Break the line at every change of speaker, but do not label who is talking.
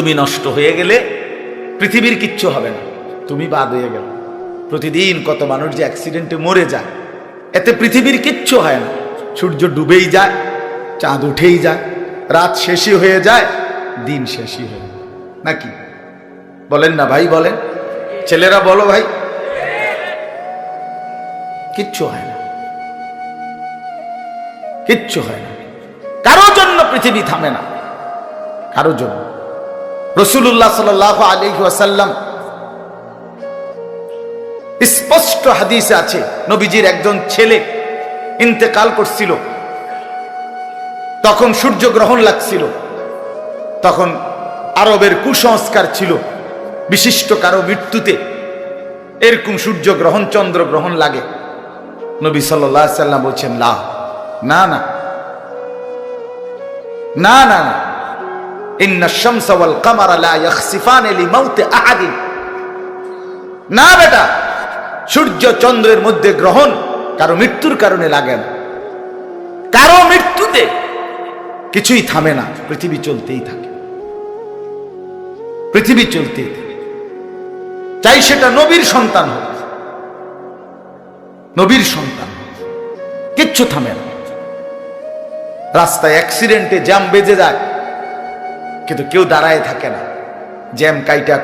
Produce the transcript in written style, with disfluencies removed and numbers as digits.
তুমি নষ্ট হয়ে গেলে পৃথিবীর কিচ্ছু হবে না, তুমি বাদ হয়ে গেল। প্রতিদিন কত মানুষ যে অ্যাক্সিডেন্টে মরে যায়, এতে পৃথিবীর কিচ্ছু হয় না। সূর্য ডুবেই যায়, চাঁদ উঠেই যায়, রাত শেষই হয়ে যায়, দিন শেষই হয়ে যায়, নাকি বলেন না ভাই? বলেন, ছেলেরা বলো ভাই, কিচ্ছু হয় না, কিচ্ছু হয় না। কারো জন্য পৃথিবী থামে না, কারো জন্য। রাসূলুল্লাহ সাল্লাল্লাহু আলাইহি ওয়াসাল্লাম স্পষ্ট হাদিসে আছে, নবীজির একজন ছেলে ইন্তেকাল করছিল, তখন সূর্যগ্রহণ লাগছিল। তখন আরবের কুসংস্কার ছিল, বিশিষ্ট কারো মৃত্যুতে এরকম সূর্যগ্রহণ চন্দ্রগ্রহণ লাগে। নবী সাল্লাল্লাহু আলাইহি ওয়াসাল্লাম বলছেন, না না না না না না, ইন্না শামসা ওয়াল কামারা লা ইয়াখসিফান লিমাউতি আহাদিন। না বেটা, সূর্য চন্দ্রের মধ্যে গ্রহণ কারো মৃত্যুর কারণে লাগে না, কারো মৃত্যুতে কিছুই থামে না, পৃথিবী চলতেই থাকে, পৃথিবী চলতেই থাকে। চাই সেটা নবীর সন্তান হোক, নবীর সন্তান, কিচ্ছু থামে না। রাস্তায় অ্যাক্সিডেন্টে জ্যাম বেজে যায়, কিন্তু কেউ দাঁড়ায় থাকে না, জ্যাম কাইটা